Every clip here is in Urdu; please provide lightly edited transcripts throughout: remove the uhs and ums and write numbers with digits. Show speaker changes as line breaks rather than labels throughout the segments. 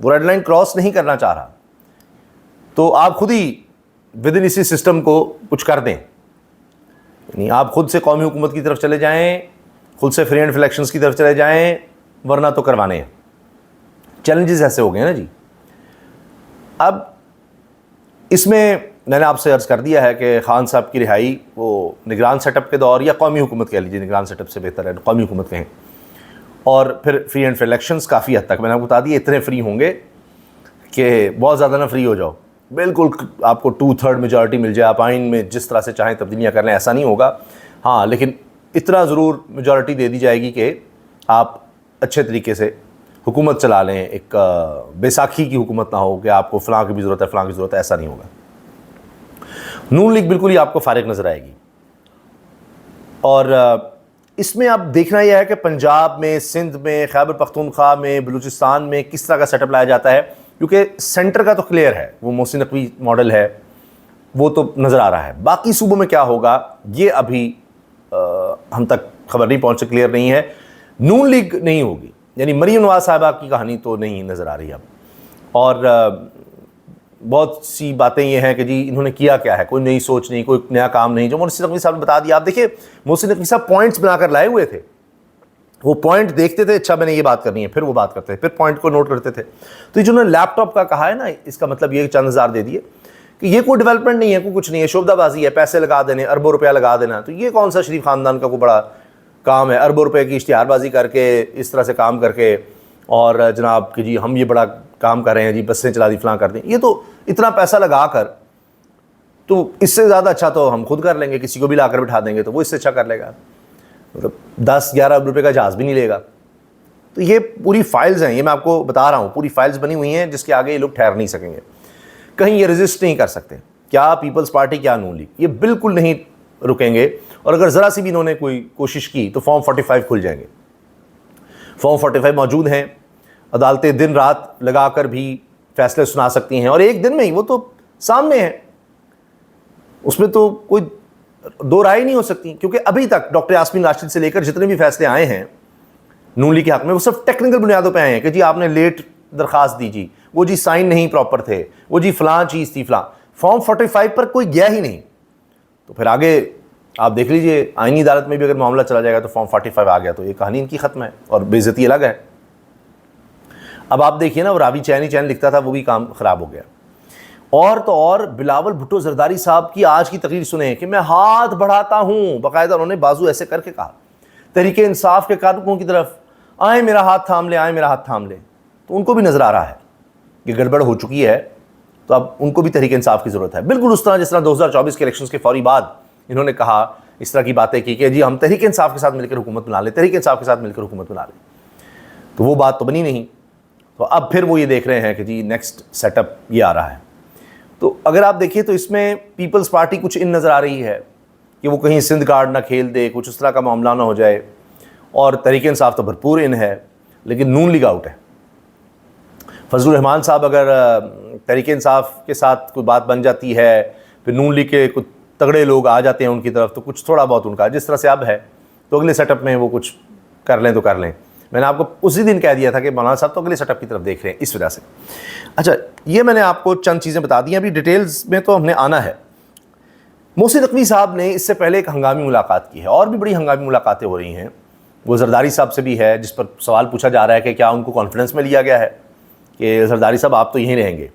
وہ ریڈ لائن کراس نہیں کرنا چاہ رہا، تو آپ خود ہی ود ان اسی سسٹم کو کچھ کر دیں، یعنی آپ خود سے قومی حکومت کی طرف چلے جائیں، خود سے فری اینڈ فیئر الیکشنز کی طرف چلے جائیں، ورنہ تو کروانے ہیں۔ چیلنجز ایسے ہو گئے ہیں نا جی۔ اب اس میں نے آپ سے عرض کر دیا ہے کہ خان صاحب کی رہائی وہ نگران سیٹ اپ کے دور، یا قومی حکومت کہہ لیجیے، نگران سیٹ اپ سے بہتر ہے قومی حکومت کہیں، اور پھر فری اینڈ فیئر الیکشنز کافی حد تک میں نے آپ کو بتا دیا اتنے فری ہوں گے کہ بہت زیادہ نہ فری ہو جاؤ، بالکل آپ کو 2/3 میجورٹی مل جائے، آپ آئین میں جس طرح سے چاہیں تبدیلیاں کر لیں، ایسا نہیں ہوگا، ہاں لیکن اتنا ضرور میجورٹی دے دی جائے گی کہ آپ اچھے طریقے سے حکومت چلا لیں، ایک بیساکھی کی حکومت نہ ہو کہ آپ کو فلاں کی بھی ضرورت ہے فلاں کی ضرورت ہے، ایسا نہیں ہوگا۔ نون لیگ بالکل ہی آپ کو فارغ نظر آئے گی، اور اس میں اب دیکھنا یہ ہے کہ پنجاب میں، سندھ میں، خیبر پختونخوا میں، بلوچستان میں کس طرح کا سیٹ اپ لایا جاتا ہے، کیونکہ سینٹر کا تو کلیئر ہے، وہ محسن نقوی ماڈل ہے، وہ تو نظر آ رہا ہے۔ باقی صوبوں میں کیا ہوگا یہ ابھی ہم تک خبر نہیں پہنچ، کلیئر نہیں ہے۔ نون لیگ نہیں ہوگی، یعنی مریم نواز صاحبہ کی کہانی تو نہیں نظر آ رہی اب، اور بہت سی باتیں یہ ہیں کہ جی انہوں نے کیا کیا ہے، کوئی نئی سوچ نہیں، کوئی نیا کام نہیں، جو محسن نقوی صاحب نے بتا دیا۔ آپ دیکھیں محسن نقوی صاحب پوائنٹس بنا کر لائے ہوئے تھے، وہ پوائنٹ دیکھتے تھے، اچھا میں نے یہ بات کرنی ہے، پھر وہ بات کرتے تھے، پھر پوائنٹ کو نوٹ کرتے تھے۔ تو یہ جو انہوں نے لیپ ٹاپ کا کہا ہے نا، اس کا مطلب یہ چند ہزار دے دیے کہ یہ کوئی ڈیولپمنٹ نہیں ہے، کوئی کچھ نہیں ہے، شعبدہ بازی ہے، پیسے لگا دینے، اربوں روپیہ لگا دینا۔ تو یہ کون سا شریف خاندان کا کوئی بڑا کام ہے، اربوں روپے کی اشتہار بازی کر کے، اس طرح سے کام کر کے، اور جناب کہ جی ہم یہ بڑا کام کر رہے ہیں، جی بسیں چلا دی فلاں کر دیں۔ یہ تو اتنا پیسہ لگا کر، تو اس سے زیادہ اچھا تو ہم خود کر لیں گے، کسی کو بھی لا کر بٹھا دیں گے تو وہ اس سے اچھا کر لے گا، مطلب 10-11 ارب روپے کا جہاز بھی نہیں لے گا۔ تو یہ پوری فائلز ہیں، یہ میں آپ کو بتا رہا ہوں، پوری فائلز بنی ہوئی ہیں جس کے آگے یہ لوگ ٹھہر نہیں سکیں گے، کہیں یہ رزسٹ نہیں کر سکتے، کیا پیپلز پارٹی کیا نون لیگ، یہ بالکل نہیں رکیں گے۔ اور اگر ذرا سی بھی انہوں نے کوئی کوشش کی تو فارم 45 کھل جائیں گے۔ فارم 45 موجود ہیں، عدالتیں دن رات لگا کر بھی فیصلے سنا سکتی ہیں، اور ایک دن میں ہی وہ تو سامنے ہیں، اس میں تو کوئی دو رائے نہیں ہو سکتی، کیونکہ ابھی تک ڈاکٹر یاسمین راشد سے لے کر جتنے بھی فیصلے آئے ہیں نون لیگ کے حق میں، وہ صرف ٹیکنیکل بنیادوں پہ آئے ہیں کہ جی آپ نے لیٹ درخواست دی، جی وہ جی سائن نہیں پراپر تھے، وہ جی فلاں چیز تھی فلاں، فارم 45 پر کوئی گیا ہی نہیں۔ تو پھر آگے آپ دیکھ لیجئے آئینی عدالت میں بھی اگر معاملہ چلا جائے گا تو فارم 45 آ گیا تو یہ کہانی ان کی ختم ہے، اور بے عزتی الگ ہے۔ اب آپ دیکھیے نا، وہ راوی چین لکھتا تھا، وہ بھی کام خراب ہو گیا۔ اور تو اور بلاول بھٹو زرداری صاحب کی آج کی تقریر سنیں کہ میں ہاتھ بڑھاتا ہوں، باقاعدہ انہوں نے بازو ایسے کر کے کہا تحریک انصاف کے کارکنوں کی طرف، آئیں میرا ہاتھ تھام لیں، آئیں میرا ہاتھ تھام لیں۔ تو ان کو بھی نظر آ رہا ہے کہ گڑبڑ ہو چکی ہے، تو اب ان کو بھی تحریک انصاف کی ضرورت ہے، بالکل اس طرح جس طرح 2024 کے الیکشنز کے فوری بعد انہوں نے کہا، اس طرح کی باتیں کی کہ جی ہم تحریک انصاف کے ساتھ مل کر حکومت بنا لیں، تحریک انصاف کے ساتھ مل کر حکومت بنا لیں، تو وہ بات تو بنی نہیں۔ تو اب پھر وہ یہ دیکھ رہے ہیں کہ جی نیکسٹ سیٹ اپ یہ آ رہا ہے۔ تو اگر آپ دیکھیے تو اس میں پیپلز پارٹی کچھ ان نظر آ رہی ہے کہ وہ کہیں سندھ کارڈ نہ کھیل دے، کچھ اس طرح کا معاملہ نہ ہو جائے، اور تحریک انصاف تو بھرپور ان ہے، لیکن نون لیگ آؤٹ ہے۔ فضل الرحمان صاحب اگر تحریک انصاف کے ساتھ کوئی بات بن جاتی ہے، پھر نون لیگ کے کچھ تگڑے لوگ آ جاتے ہیں ان کی طرف، تو کچھ تھوڑا بہت ان کا جس طرح سے اب ہے، تو اگلے سیٹ اپ میں وہ کچھ کر لیں تو کر لیں۔ میں نے آپ کو اسی دن کہہ دیا تھا کہ مولانا صاحب تو اگلے سیٹ اپ کی طرف دیکھ رہے ہیں اس وجہ سے۔ اچھا، یہ میں نے آپ کو چند چیزیں بتا دی ہیں، ابھی ڈیٹیلز میں تو ہم نے آنا ہے۔ محسن نقوی صاحب نے اس سے پہلے ایک ہنگامی ملاقات کی ہے، اور بھی بڑی ہنگامی ملاقاتیں ہو رہی ہیں، وہ زرداری صاحب سے بھی ہے، جس پر سوال پوچھا جا رہا ہے کہ کیا ان کو کانفیڈنس میں لیا گیا ہے کہ زرداری صاحب آپ تو یہیں رہیں گے،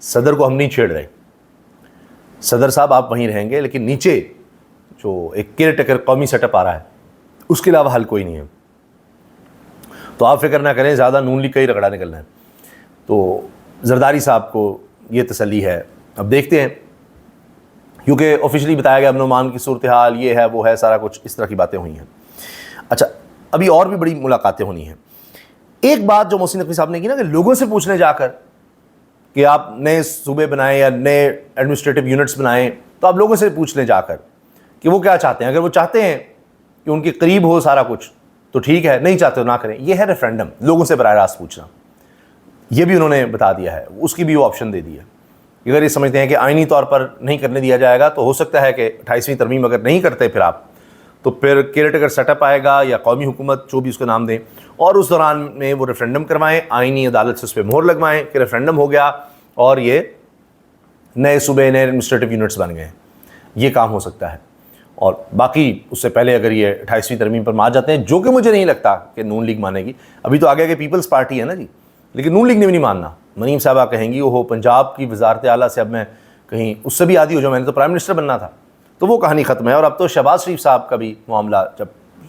صدر کو ہم نہیں چھیڑ رہے، صدر صاحب آپ وہیں رہیں گے، لیکن نیچے جو ایک کیئر ٹیکر قومی سیٹ اپ آ رہا ہے اس کے علاوہ حل کوئی نہیں ہے، تو آپ فکر نہ کریں، زیادہ نون لیگ کا ہی رگڑا نکلنا ہے۔ تو زرداری صاحب کو یہ تسلی ہے، اب دیکھتے ہیں، کیونکہ آفیشلی بتایا گیا امن و امان کی صورتحال یہ ہے وہ ہے، سارا کچھ اس طرح کی باتیں ہوئی ہیں۔ اچھا، ابھی اور بھی بڑی ملاقاتیں ہونی ہیں۔ ایک بات جو محسن نقوی صاحب نے کی نا کہ لوگوں سے پوچھنے جا کر کہ آپ نئے صوبے بنائیں یا نئے ایڈمنسٹریٹو یونٹس بنائیں، تو آپ لوگوں سے پوچھ لیں جا کر کہ وہ کیا چاہتے ہیں، اگر وہ چاہتے ہیں کہ ان کے قریب ہو سارا کچھ تو ٹھیک ہے، نہیں چاہتے تو نہ کریں۔ یہ ہے ریفرینڈم، لوگوں سے براہ راست پوچھنا، یہ بھی انہوں نے بتا دیا ہے، اس کی بھی وہ آپشن دے دی ہے۔ اگر یہ سمجھتے ہیں کہ آئینی طور پر نہیں کرنے دیا جائے گا تو ہو سکتا ہے کہ 28ویں ترمیم اگر نہیں کرتے پھر آپ، تو پھر کیئر ٹیکر سیٹ اپ آئے گا یا قومی حکومت جو بھی اس کا نام دیں, اور اس دوران میں وہ ریفرینڈم کروائیں, آئینی عدالت سے اس پہ مہر لگوائیں کہ ریفرینڈم ہو گیا اور یہ نئے صوبے نئے ایڈمنسٹریٹو یونٹس بن گئے ہیں. یہ کام ہو سکتا ہے. اور باقی اس سے پہلے اگر یہ 28ویں ترمیم پر مان جاتے ہیں, جو کہ مجھے نہیں لگتا کہ نون لیگ مانے گی, ابھی تو آگے کہ پیپلز پارٹی ہے نا جی, لیکن نون لیگ نے بھی نہیں ماننا. مریم صاحبہ کہیں گی وہ پنجاب کی وزارت اعلیٰ سے اب میں کہیں اس سے بھی عادی ہو جاؤں, میں نے تو پرائم منسٹر بننا تھا, تو وہ کہانی ختم ہے. اور اب تو شہباز شریف صاحب کا بھی معاملہ, جب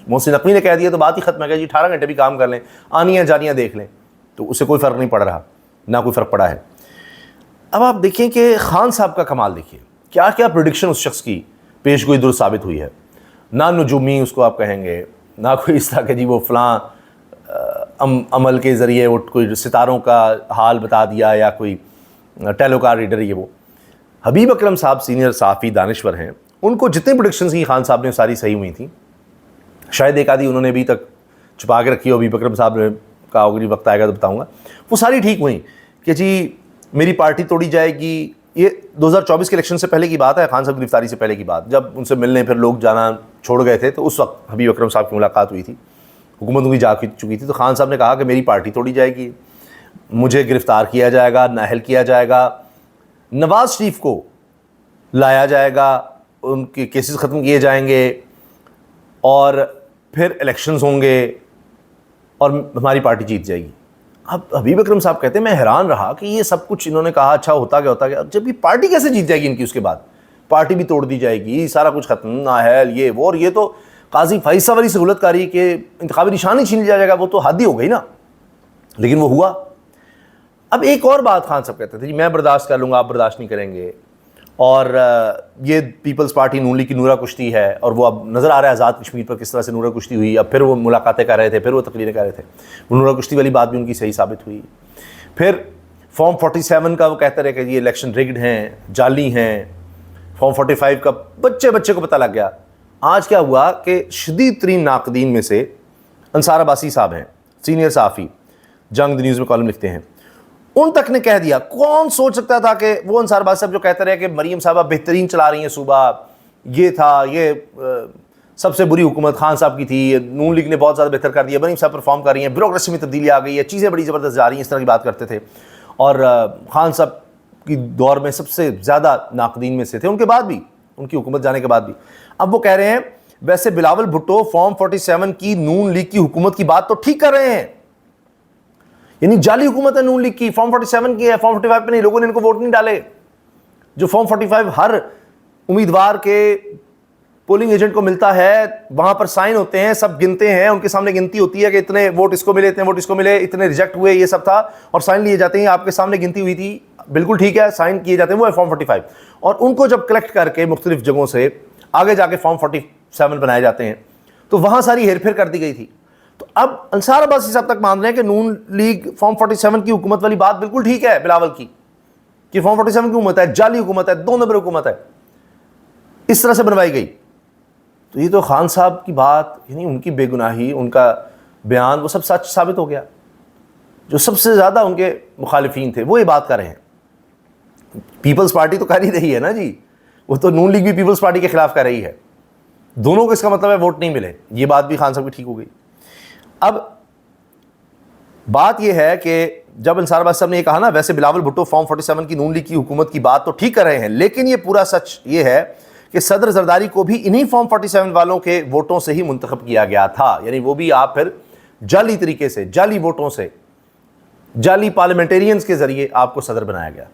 محسن نقوی نے کہہ دیا تو بات ہی ختم ہے کہ جی 18 گھنٹے بھی کام کر لیں, آنیاں جانیاں دیکھ لیں, تو اس سے کوئی فرق نہیں پڑ رہا, نہ کوئی فرق پڑا ہے. اب آپ دیکھیں کہ خان صاحب کا کمال دیکھیے, کیا کیا پریڈکشن اس شخص کی پیش گوئی درست ثابت ہوئی ہے. نہ نجومی اس کو آپ کہیں گے, نہ کوئی اس طرح کہ جی وہ فلاں عمل کے ذریعے وہ کوئی ستاروں کا حال بتا دیا یا کوئی ٹیلوکار ریڈر. یہ وہ حبیب اکرم صاحب سینئر صحافی دانشور ہیں, ان کو جتنے پریڈکشنز کی خان صاحب نے ساری صحیح ہوئی تھیں. شاید ایک آدھی انہوں نے ابھی تک چھپا کے رکھی ہو, حبیب اکرم صاحب نے کہا ہوگا وقت آئے گا تو بتاؤں گا, وہ ساری ٹھیک ہوئیں کہ جی میری پارٹی توڑی جائے گی. یہ 2024 کے الیکشن سے پہلے کی بات ہے, خان صاحب گرفتاری سے پہلے کی بات, جب ان سے ملنے پھر لوگ جانا چھوڑ گئے تھے, تو اس وقت حبیب اکرم صاحب کی ملاقات ہوئی تھی, حکومت ان کی جا چکی تھی. تو خان صاحب نے کہا کہ میری پارٹی توڑی جائے گی, مجھے گرفتار کیا جائے گا, نااہل کیا جائے گا, نواز شریف کو لایا جائے گا, ان کے کیسز ختم کیے جائیں گے, اور پھر الیکشنز ہوں گے اور ہماری پارٹی جیت جائے گی. اب حبیب اکرم صاحب کہتے ہیں میں حیران رہا کہ یہ سب کچھ انہوں نے کہا اچھا ہوتا گیا, جب یہ پارٹی کیسے جیت جائے گی ان کی, اس کے بعد پارٹی بھی توڑ دی جائے گی, سارا کچھ ختم, نااہل یہ وہ, اور یہ تو قاضی فائز والی سہولت کاری کہ انتخابی نشان ہی چھین لیا جائے گا, وہ تو حد ہی ہو گئی نا. لیکن وہ ہوا. اب ایک اور بات خان صاحب کہتے تھے جی میں برداشت کر لوں گا, آپ برداشت نہیں کریں گے, اور یہ پیپلز پارٹی نون لیگ کی نورہ کشتی ہے, اور وہ اب نظر آ رہا ہے آزاد کشمیر پر کس طرح سے نورہ کشتی ہوئی. اب پھر وہ ملاقاتیں کر رہے تھے, پھر وہ تقریریں کر رہے تھے, وہ نورہ کشتی والی بات بھی ان کی صحیح ثابت ہوئی. پھر فارم 47 کا وہ کہتے رہے کہ یہ الیکشن ریگڈ ہیں, جعلی ہیں. فارم 45 کا بچے کو پتہ لگ گیا. آج کیا ہوا کہ شدید ترین ناقدین میں سے انصار عباسی صاحب ہیں, سینئر صحافی, جنگ نیوز میں کالم لکھتے ہیں, ان تک نے کہہ دیا. کون سوچ سکتا تھا کہ وہ انصار عباسی صاحب جو کہتے رہے کہ مریم صاحبہ بہترین چلا رہی ہیں صوبہ, یہ تھا, یہ سب سے بری حکومت خان صاحب کی تھی, نون لیگ نے بہت زیادہ بہتر کر دیا, مریم صاحب پرفارم کر رہی ہیں, بیوروکریسی میں تبدیلی آ گئی ہے, چیزیں بڑی زبردست جا رہی ہیں, اس طرح کی بات کرتے تھے. اور خان صاحب کی دور میں سب سے زیادہ ناقدین میں سے تھے, ان کے بعد بھی, ان کی حکومت جانے کے بعد بھی. اب وہ کہہ رہے ہیں ویسے بلاول بھٹو فارم 47 کی نون لیگ کی حکومت کی بات تو ٹھیک کر رہے ہیں, یعنی جعلی حکومت ہے نون لیگ کی, فارم 47 کی ہے, فارم 45 پہ نہیں, لوگوں نے ان کو ووٹ نہیں ڈالے. جو فارم 45 ہر امیدوار کے پولنگ ایجنٹ کو ملتا ہے, وہاں پر سائن ہوتے ہیں, سب گنتے ہیں, ان کے سامنے گنتی ہوتی ہے کہ اتنے ووٹ اس کو ملے, اتنے ووٹ اس کو ملے, اتنے ریجیکٹ ہوئے, یہ سب تھا, اور سائن لیے جاتے ہیں. آپ کے سامنے گنتی ہوئی تھی, بالکل ٹھیک ہے, سائن کیے جاتے ہیں, وہ ہے فارم 45. اور ان کو جب کلیکٹ کر کے مختلف جگہوں سے آگے جا کے فارم 47 بنائے جاتے ہیں, تو وہاں ساری ہیر پھیر کر دی گئی تھی. تو اب انصار عباسی صاحب تک مان رہے ہیں کہ نون لیگ فارم 47 کی حکومت والی بات بالکل ٹھیک ہے بلاول کی, کہ فارم 47 کی حکومت ہے, جعلی حکومت ہے, 2 نمبر حکومت ہے, اس طرح سے بنوائی گئی. تو یہ تو خان صاحب کی بات, یعنی ان کی بے گناہی, ان کا بیان, وہ سب سچ ثابت ہو گیا. جو سب سے زیادہ ان کے مخالفین تھے وہ یہ بات کر رہے ہیں. پیپلز پارٹی تو کر ہی رہی ہے نا جی, وہ تو نون لیگ بھی پیپلز پارٹی کے خلاف کر رہی ہے, دونوں کو اس کا مطلب ہے ووٹ نہیں ملے. یہ بات بھی خان صاحب کی ٹھیک ہو گئی. اب بات یہ ہے کہ جب انصار عباسی صاحب نے یہ کہا نا ویسے بلاول بھٹو فارم 47 کی نون لیگ کی حکومت کی بات تو ٹھیک کر رہے ہیں, لیکن یہ پورا سچ یہ ہے کہ صدر زرداری کو بھی انہی فارم 47 والوں کے ووٹوں سے ہی منتخب کیا گیا تھا, یعنی وہ بھی آپ پھر جعلی طریقے سے, جعلی ووٹوں سے, جعلی پارلیمنٹیرینز کے ذریعے آپ کو صدر بنایا گیا.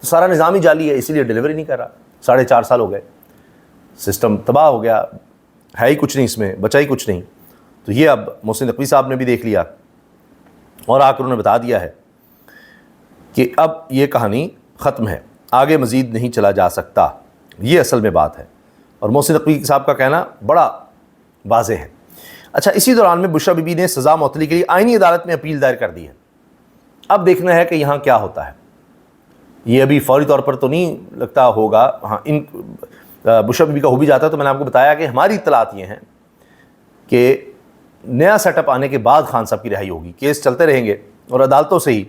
تو سارا نظام ہی جعلی ہے, اسی لیے ڈیلیوری نہیں کر رہا. 4.5 سال ہو گئے, سسٹم تباہ ہو گیا, ہے ہی کچھ نہیں اس میں, بچا ہی کچھ نہیں. تو یہ اب محسن نقوی صاحب نے بھی دیکھ لیا اور آ کر انہوں نے بتا دیا ہے کہ اب یہ کہانی ختم ہے, آگے مزید نہیں چلا جا سکتا. یہ اصل میں بات ہے, اور محسن نقوی صاحب کا کہنا بڑا واضح ہے. اچھا, اسی دوران میں بشریٰ بی بی نے سزا معطلی کے لیے آئینی عدالت میں اپیل دائر کر دی ہے. اب دیکھنا ہے کہ یہاں کیا ہوتا ہے. یہ ابھی فوری طور پر تو نہیں لگتا ہوگا. ہاں, ان بشریٰ بی بی کا ہو بھی جاتا ہے تو میں نے آپ کو بتایا کہ ہماری اطلاعات یہ ہیں کہ نیا سیٹ اپ آنے کے بعد خان صاحب کی رہائی ہوگی. کیس چلتے رہیں گے اور عدالتوں سے ہی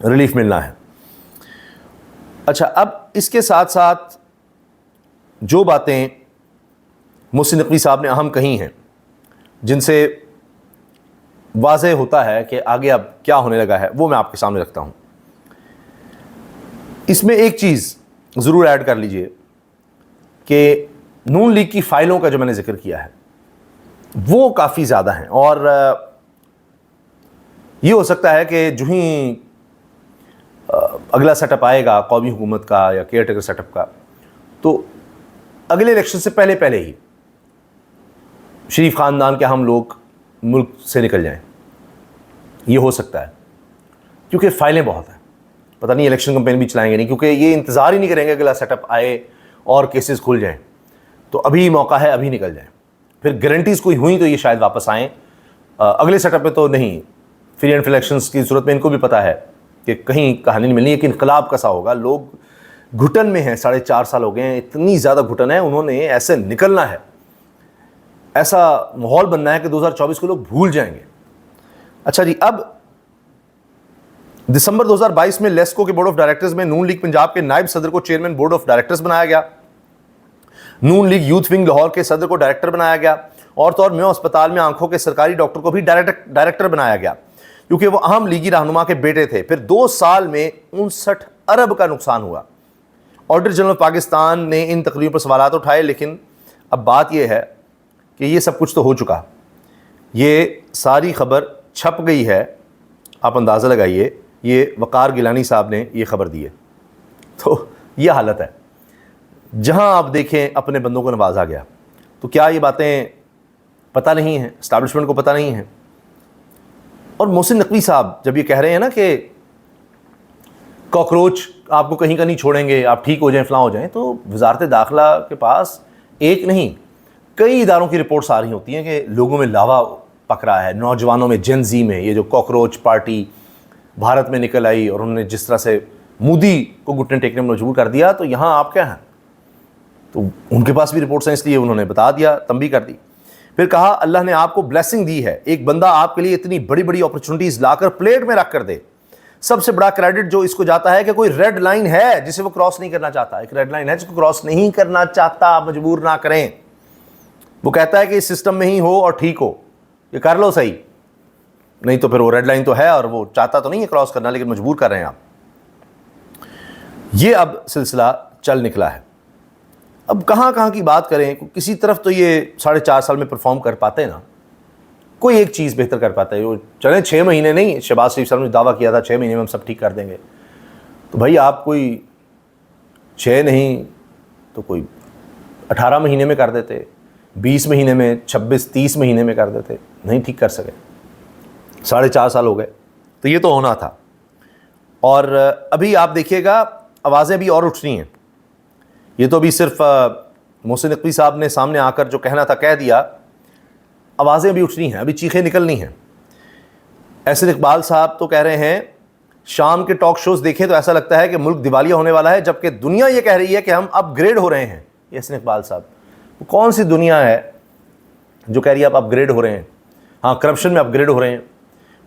ریلیف ملنا ہے. اچھا, اب اس کے ساتھ ساتھ جو باتیں محسن نقوی صاحب نے اہم کہی ہیں، جن سے واضح ہوتا ہے کہ آگے اب کیا ہونے لگا ہے، وہ میں آپ کے سامنے رکھتا ہوں۔ اس میں ایک چیز ضرور ایڈ کر لیجئے کہ نون لیگ کی فائلوں کا جو میں نے ذکر کیا ہے وہ کافی زیادہ ہیں، اور یہ ہو سکتا ہے کہ جو ہی اگلا سیٹ اپ آئے گا قومی حکومت کا یا کیئر ٹیکر سیٹ اپ کا، تو اگلے الیکشن سے پہلے ہی شریف خاندان کے ہم لوگ ملک سے نکل جائیں، یہ ہو سکتا ہے، کیونکہ فائلیں بہت ہیں۔ پتہ نہیں الیکشن کمپین بھی چلائیں گے نہیں، کیونکہ یہ انتظار ہی نہیں کریں گے اگلا سیٹ اپ آئے اور کیسز کھل جائیں، تو ابھی موقع ہے، ابھی نکل جائیں۔ پھر گارنٹیز کوئی ہوئیں تو یہ شاید واپس آئیں، اگلے سیٹ اپ میں تو نہیں۔ فری اینڈ فیئر الیکشنز کی صورت میں ان کو بھی پتہ ہے کہ کہیں کہانی نہیں ملنی ہے، کہ انقلاب کیسا ہوگا۔ لوگ گھٹن میں ہیں، 4.5 سال ہو گئے ہیں، اتنی زیادہ گھٹن ہے، انہوں نے ایسے نکلنا ہے، ایسا ماحول بننا ہے کہ 2024 کو لوگ بھول جائیں گے۔ اچھا جی، اب دسمبر 2022 میں لیسکو کے بورڈ آف ڈائریکٹرز میں نون لیگ پنجاب کے نائب صدر کو چیئرمین بورڈ آف ڈائریکٹرز بنایا گیا۔ نون لیگ یوتھ ونگ لاہور کے صدر کو ڈائریکٹر بنایا گیا، اور طور میو اسپتال میں آنکھوں کے سرکاری ڈاکٹر کو بھی ڈائریکٹر بنایا گیا، کیونکہ وہ اہم لیگی رہنما کے بیٹے تھے۔ پھر 2 سال میں 59 ارب کا نقصان ہوا۔ آڈیٹر جنرل پاکستان نے ان تقریروں پر سوالات اٹھائے، لیکن اب بات یہ ہے کہ یہ سب کچھ تو ہو چکا، یہ ساری خبر چھپ گئی ہے، آپ اندازہ لگائیے، یہ وقار گیلانی صاحب نے یہ خبر دی ہے۔ تو یہ حالت ہے، جہاں آپ دیکھیں اپنے بندوں کو نوازا گیا۔ تو کیا یہ باتیں پتہ نہیں ہیں، اسٹیبلشمنٹ کو پتہ نہیں ہے؟ اور محسن نقوی صاحب جب یہ کہہ رہے ہیں نا کہ کاکروچ آپ کو کہیں کا نہیں چھوڑیں گے، آپ ٹھیک ہو جائیں، فلاں ہو جائیں، تو وزارت داخلہ کے پاس ایک نہیں کئی اداروں کی رپورٹس آ رہی ہوتی ہیں کہ لوگوں میں لاوا پک رہا ہے، نوجوانوں میں، جن زی میں، یہ جو کاکروچ پارٹی بھارت میں نکل آئی اور انہوں نے جس طرح سے مودی کو گھٹنے ٹیکنے میں مجبور کر دیا، تو یہاں آپ کیا ہیں؟ تو ان کے پاس بھی رپورٹس ہیں، اس لیے انہوں نے بتا دیا، تنبیہ کر دی۔ پھر کہا اللہ نے آپ کو بلیسنگ دی ہے، ایک بندہ آپ کے لیے اتنی بڑی بڑی اپرچونٹیز لا کر پلیٹ میں رکھ کر دے، سب سے بڑا کریڈٹ جو اس کو جاتا ہے کہ کوئی ریڈ لائن ہے جسے وہ کراس نہیں کرنا چاہتا، ایک ریڈ لائن ہے جس کو کراس نہیں کرنا چاہتا، مجبور نہ کریں۔ وہ کہتا ہے کہ اس سسٹم میں ہی ہو اور ٹھیک ہو، یہ کر لو صحیح، نہیں تو پھر وہ ریڈ لائن تو ہے اور وہ چاہتا تو نہیں ہے کراس کرنا، لیکن مجبور کر رہے ہیں آپ۔ یہ اب سلسلہ چل نکلا ہے۔ اب کہاں کہاں کی بات کریں، کسی طرف تو یہ 4.5 سال میں پرفارم کر پاتے ہیں نا، کوئی ایک چیز بہتر کر پاتا ہے۔ وہ چلیں 6 مہینے نہیں، شہباز شریف صاحب نے دعویٰ کیا تھا 6 مہینے میں ہم سب ٹھیک کر دیں گے، تو بھائی آپ کوئی 6 نہیں تو کوئی 18 مہینے میں کر دیتے، 20 مہینے میں، 26 30 مہینے میں کر دیتے، نہیں ٹھیک کر سکے، 4.5 سال ہو گئے، تو یہ تو ہونا تھا۔ اور ابھی آپ دیکھیے گا آوازیں بھی اور اٹھنی ہیں، یہ تو ابھی صرف محسن نقوی صاحب نے سامنے آ کر جو کہنا تھا کہہ دیا، آوازیں بھی اٹھنی ہیں، ابھی چیخیں نکلنی ہیں۔ احسن اقبال صاحب تو کہہ رہے ہیں شام کے ٹاک شوز دیکھیں تو ایسا لگتا ہے کہ ملک دیوالیہ ہونے والا ہے، جبکہ دنیا یہ کہہ رہی ہے کہ ہم اپ گریڈ ہو رہے ہیں۔ یہ احسن اقبال صاحب، وہ کون سی دنیا ہے جو کہہ رہی ہے آپ اپ گریڈ ہو رہے ہیں؟ ہاں، کرپشن میں اپ گریڈ ہو رہے ہیں،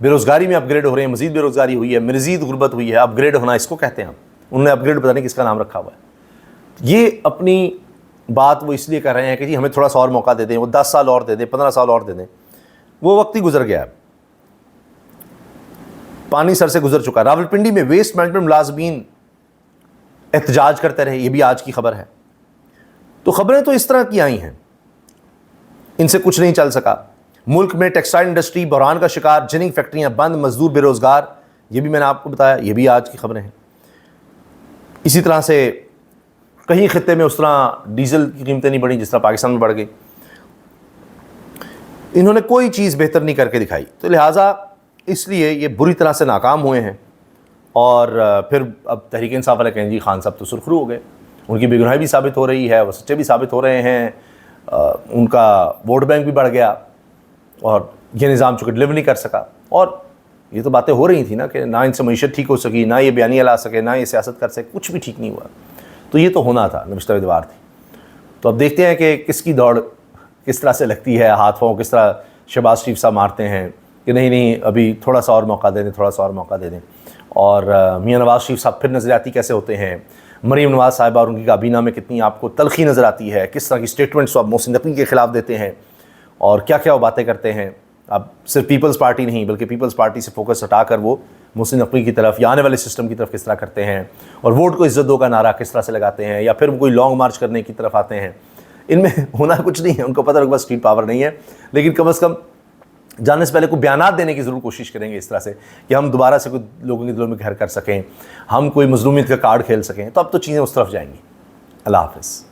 بے روزگاری میں اپ گریڈ ہو رہے ہیں، مزید بے روزگاری ہوئی ہے، مزید غربت ہوئی ہے، اپ گریڈ ہونا اس کو کہتے ہیں ہم۔ انہوں نے اپ گریڈ پتہ نہیں کس کا نام رکھا ہوا ہے۔ یہ اپنی بات وہ اس لیے کر رہے ہیں کہ جی ہمیں تھوڑا سا اور موقع دے دیں، وہ 10 سال اور دے دیں، 15 سال اور دے دیں، وہ وقت ہی گزر گیا ہے، پانی سر سے گزر چکا۔ راولپنڈی میں ویسٹ مینجمنٹ ملازمین احتجاج کرتے رہے، یہ بھی آج کی خبر ہے۔ تو خبریں تو اس طرح کی آئی ہیں، ان سے کچھ نہیں چل سکا۔ ملک میں ٹیکسٹائل انڈسٹری بحران کا شکار، جننگ فیکٹریاں بند، مزدور بے روزگار، یہ بھی میں نے آپ کو بتایا، یہ بھی آج کی خبریں ہیں۔ اسی طرح سے کہیں خطے میں اس طرح ڈیزل کی قیمتیں نہیں بڑھیں جس طرح پاکستان میں بڑھ گئی۔ انہوں نے کوئی چیز بہتر نہیں کر کے دکھائی، تو لہٰذا اس لیے یہ بری طرح سے ناکام ہوئے ہیں۔ اور پھر اب تحریک انصاف والے کہیں جی خان صاحب تو سرخرو ہو گئے، ان کی بے گناہی بھی ثابت ہو رہی ہے، وہ سچے بھی ثابت ہو رہے ہیں، ان کا ووٹ بینک بھی بڑھ گیا، اور یہ نظام چونکہ ڈلیور نہیں کر سکا۔ اور یہ تو باتیں ہو رہی تھیں نا کہ نہ ان سے معیشت ٹھیک ہو سکی، نہ یہ بیانیہ لا سکے، نہ یہ سیاست کر سکے، کچھ بھی ٹھیک نہیں ہوا۔ تو یہ تو ہونا تھا، نبشتہ ادوار تھی۔ تو اب دیکھتے ہیں کہ کس کی دوڑ کس طرح سے لگتی ہے، ہاتھوں کس طرح شہباز شریف صاحب مارتے ہیں کہ نہیں ابھی تھوڑا سا اور موقع دے دیں، تھوڑا سا اور موقع دے دیں، اور میاں نواز شریف صاحب پھر نظریاتی کیسے ہوتے ہیں، مریم نواز صاحبہ اور ان کی کابینہ میں کتنی آپ کو تلخی نظر آتی ہے، کس طرح کی اسٹیٹمنٹس آپ محسن نقوی کے خلاف دیتے ہیں اور کیا کیا وہ باتیں کرتے ہیں. اب صرف پیپلز پارٹی نہیں بلکہ پیپلز پارٹی سے فوکس ہٹا کر وہ محسن نقوی کی طرف یا آنے والے سسٹم کی طرف کس طرح کرتے ہیں، اور ووٹ کو عزت دو کا نعرہ کس طرح سے لگاتے ہیں، یا پھر وہ کوئی لانگ مارچ کرنے کی طرف آتے ہیں. ان میں ہونا کچھ نہیں ہے، ان کو پتہ لگا اسٹریٹ پاور نہیں ہے، لیکن کم از کم جانے سے پہلے کوئی بیانات دینے کی ضرور کوشش کریں گے اس طرح سے کہ ہم دوبارہ سے کوئی لوگوں کے دلوں میں گھر کر سکیں، ہم کوئی مظلومیت کا کارڈ کھیل سکیں. تو اب تو چیزیں اس طرف جائیں گی. اللہ حافظ.